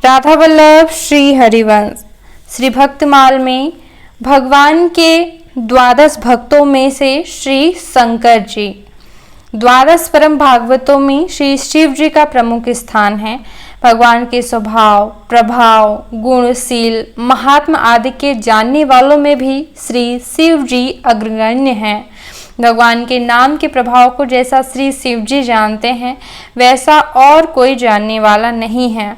राधा वल्लभ श्री हरिवंश श्री भक्तमाल में भगवान के द्वादश भक्तों में से श्री शंकर जी। द्वादश परम भागवतों में श्री शिव जी का प्रमुख स्थान है। भगवान के स्वभाव, प्रभाव, गुणशील, महात्मा आदि के जानने वालों में भी श्री शिव जी अग्रगण्य हैं। भगवान के नाम के प्रभाव को जैसा श्री शिव जी जानते हैं वैसा और कोई जानने वाला नहीं है।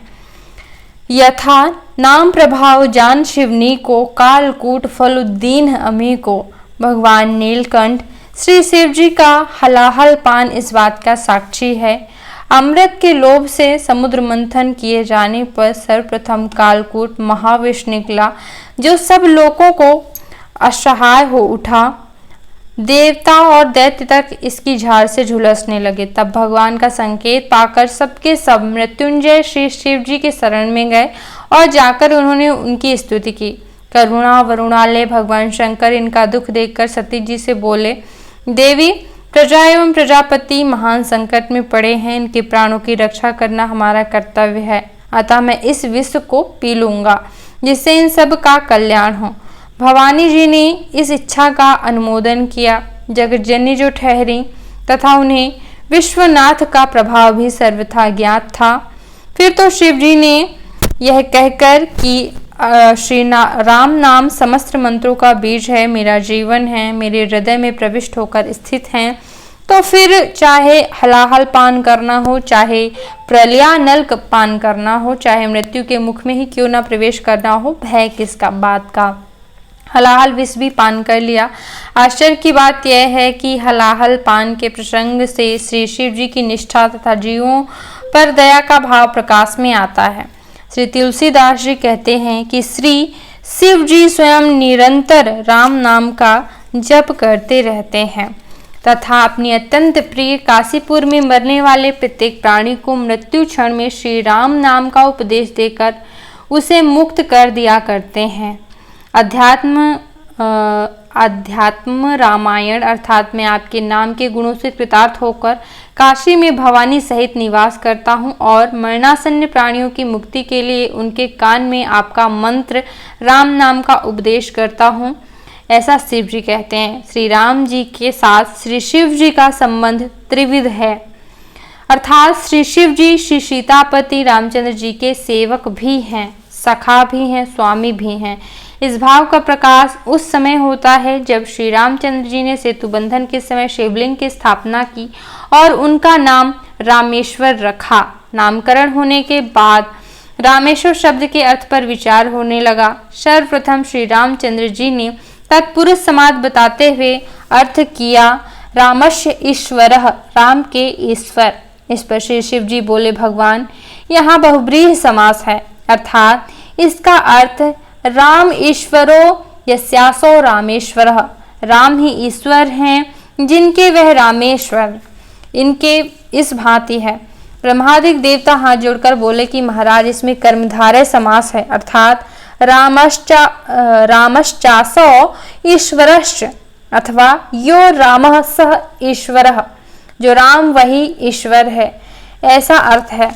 यथा नाम प्रभाव जान शिवनी को, कालकूट फलुद्दीन अमी को। भगवान नीलकंठ श्री शिव जी का हलाहल पान इस बात का साक्षी है। अमृत के लोभ से समुद्र मंथन किए जाने पर सर्वप्रथम कालकूट महाविष निकला, जो सब लोगों को असहाय हो उठा। देवता और दैत्य तक इसकी झाड़ से झुलसने लगे। तब भगवान का संकेत पाकर सबके सब मृत्युंजय श्री शिव जी के शरण में गए और जाकर उन्होंने उनकी स्तुति की। करुणा वरुणालय भगवान शंकर इनका दुख देखकर सती जी से बोले, देवी, प्रजा एवं प्रजापति महान संकट में पड़े हैं, इनके प्राणों की रक्षा करना हमारा कर्तव्य है। अतः मैं इस विष को पी लूंगा जिससे इन सब का कल्याण हो। भवानी जी ने इस इच्छा का अनुमोदन किया। जगतजननी जो ठहरी तथा उन्हें विश्वनाथ का प्रभाव भी सर्वथा ज्ञात था। फिर तो शिव जी ने यह कहकर कि श्री राम नाम समस्त मंत्रों का बीज है, मेरा जीवन है, मेरे हृदय में प्रविष्ट होकर स्थित हैं, तो फिर चाहे हलाहल पान करना हो, चाहे प्रलयानल पान करना हो, चाहे मृत्यु के मुख में ही क्यों न प्रवेश करना हो, भय किसका बात का। हलाहल विष भी पान कर लिया। आश्चर्य की बात यह है कि हलाहल पान के प्रसंग से श्री शिव जी की निष्ठा तथा जीवों पर दया का भाव प्रकाश में आता है। श्री तुलसीदास जी कहते हैं कि श्री शिव जी स्वयं निरंतर राम नाम का जप करते रहते हैं तथा अपनी अत्यंत प्रिय काशीपुर में मरने वाले प्रत्येक प्राणी को मृत्यु क्षण में श्री राम नाम का उपदेश देकर उसे मुक्त कर दिया करते हैं। अध्यात्म रामायण अर्थात मैं आपके नाम के गुणों से कृतार्थ होकर काशी में भवानी सहित निवास करता हूँ और मरणासन्न प्राणियों की मुक्ति के लिए उनके कान में आपका मंत्र राम नाम का उपदेश करता हूँ, ऐसा शिव जी कहते हैं। श्री राम जी के साथ श्री शिव जी का संबंध त्रिविध है, अर्थात श्री शिव जी श्री सीतापति रामचंद्र जी के सेवक भी हैं, सखा भी हैं, स्वामी भी हैं। इस भाव का प्रकाश उस समय होता है जब श्री रामचंद्र जी ने सेतु बंधन के समय शिवलिंग की स्थापना की और उनका नाम रामेश्वर रखा। नामकरण होने के बाद रामेश्वर शब्द के अर्थ पर विचार होने लगा। सर्वप्रथम श्री रामचंद्र जी ने तत्पुरुष समाज बताते हुए अर्थ किया रामस्य ईश्वरः, राम के ईश्वर। इस पर श्री शिव जी बोले, भगवान यहाँ बहुब्रीहि समास है, अर्थात इसका अर्थ राम ईश्वरो यस्यासो रामेश्वरः, राम ही ईश्वर हैं जिनके वह रामेश्वर। इनके इस भांति है। ब्रह्मादिक देवता हाथ जोड़कर बोले कि महाराज इसमें कर्मधारय समास है, अर्थात रामश्चासो ईश्वरश्च, अथवा यो रामः सह ईश्वरः, जो राम वही ईश्वर है, ऐसा अर्थ है।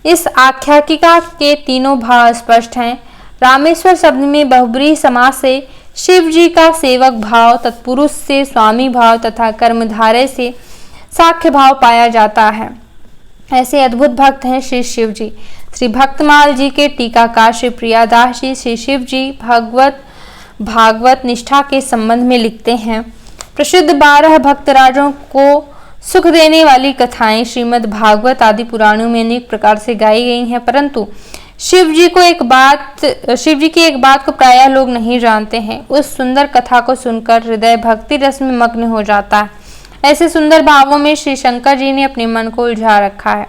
इस आख्यायिका के तीनों भाव स्पष्ट हैं। रामेश्वर शब्द में बहुब्रीहि समास से शिव जी का सेवक भाव, तत्पुरुष से स्वामी भाव तथा कर्मधारय से साख्य भाव पाया जाता है। ऐसे अद्भुत भक्त हैं श्री शिव जी। श्री भक्तमाल जी के टीकाकार श्री प्रियादास जी श्री शिव जी भागवत निष्ठा के संबंध में लिखते हैं, प्रसिद्ध 12 भक्तराजों को सुख देने वाली कथाएं श्रीमद् भागवत आदि पुराणों में अनेक प्रकार से गाई गई हैं, परंतु शिव जी की एक बात को प्रायः लोग नहीं जानते हैं। उस सुंदर कथा को सुनकर हृदय भक्ति रस में मग्न हो जाता है। ऐसे सुंदर भावों में श्री शंकर जी ने अपने मन को उलझा रखा है।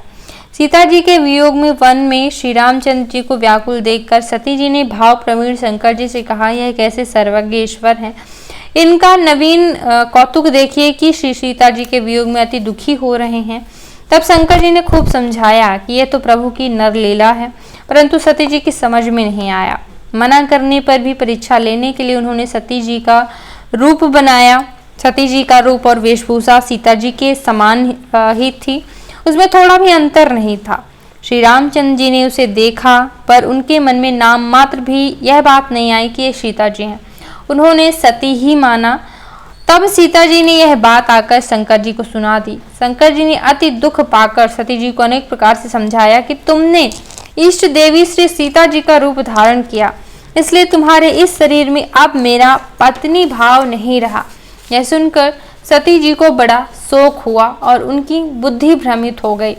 सीता जी के वियोग में वन में श्री रामचंद्र जी को व्याकुल देखकर सती जी ने भाव प्रवीण शंकर जी से कहा, यह कैसे सर्वज्ञ ईश्वर हैं। इनका नवीन कौतुक देखिए कि श्री सीता जी के वियोग में अति दुखी हो रहे हैं। तब शंकर जी ने खूब समझाया कि यह तो प्रभु की नर लीला है, परंतु सती जी की समझ में नहीं आया। मना करने पर भी परीक्षा लेने के लिए उन्होंने सती जी का रूप बनाया। सती जी का रूप और वेशभूषा सीता जी के समान ही थी, उसमें थोड़ा भी अंतर नहीं था। श्री रामचंद्र जी ने उसे देखा, पर उनके मन में नाम मात्र भी यह बात नहीं आई कि ये सीता जी हैं। उन्होंने सती ही माना। तब सीता जी ने यह बात आकर शंकर जी को सुना दी। शंकर जी ने अति दुख पाकर सती जी को अनेक प्रकार से समझाया कि तुमने इष्ट देवी श्री सीता जी का रूप धारण किया, इसलिए तुम्हारे इस शरीर में अब मेरा पत्नी भाव नहीं रहा। यह सुनकर सती जी को बड़ा शोक हुआ और उनकी बुद्धि भ्रमित हो गई।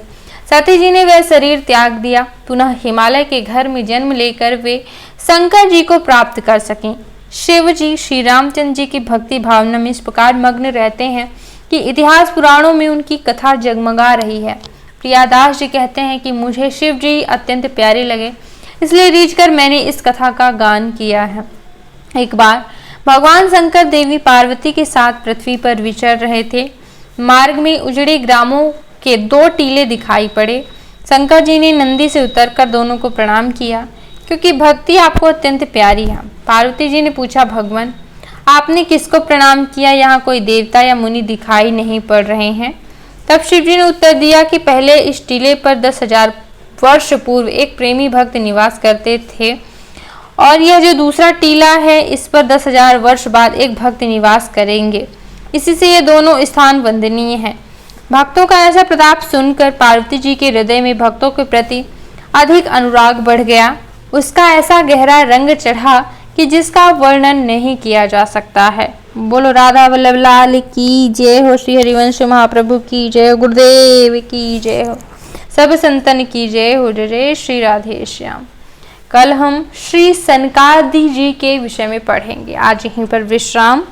सती जी ने वह शरीर त्याग दिया। पुनः हिमालय के घर में जन्म लेकर वे शंकर जी को प्राप्त कर सकें। शिव जी श्री रामचंद्र जी की भक्ति भावना में इस प्रकार मग्न रहते हैं कि इतिहास पुराणों में उनकी कथा जगमगा रही है। प्रियादास जी कहते हैं कि मुझे शिव जी अत्यंत प्यारे लगे, इसलिए रीझकर मैंने इस कथा का गान किया है। एक बार भगवान शंकर देवी पार्वती के साथ पृथ्वी पर विचर रहे थे। मार्ग में उजड़े ग्रामों के 2 टीले दिखाई पड़े। शंकर जी ने नंदी से उतरकर दोनों को प्रणाम किया, क्योंकि भक्ति आपको अत्यंत प्यारी है। पार्वती जी ने पूछा, भगवान आपने किसको प्रणाम किया? यहाँ कोई देवता या मुनि दिखाई नहीं पड़ रहे हैं। तब शिव जी ने उत्तर दिया कि पहले इस टीले पर 10,000 वर्ष पूर्व एक प्रेमी भक्त निवास करते थे, और यह जो दूसरा टीला है इस पर 10,000 वर्ष बाद एक भक्त निवास करेंगे। इसी से ये दोनों स्थान वंदनीय हैं। भक्तों का ऐसा प्रताप सुनकर पार्वती जी के हृदय में भक्तों के प्रति अधिक अनुराग बढ़ गया। उसका ऐसा गहरा रंग चढ़ा कि जिसका वर्णन नहीं किया जा सकता है। बोलो राधा वल्लभ लाल की जय हो, श्री हरिवंश महाप्रभु की जय हो, गुरुदेव की जय हो, सब संतन की जय हो। जय जय श्री राधे श्याम। कल हम श्री सनकादि जी के विषय में पढ़ेंगे। आज यहीं पर विश्राम।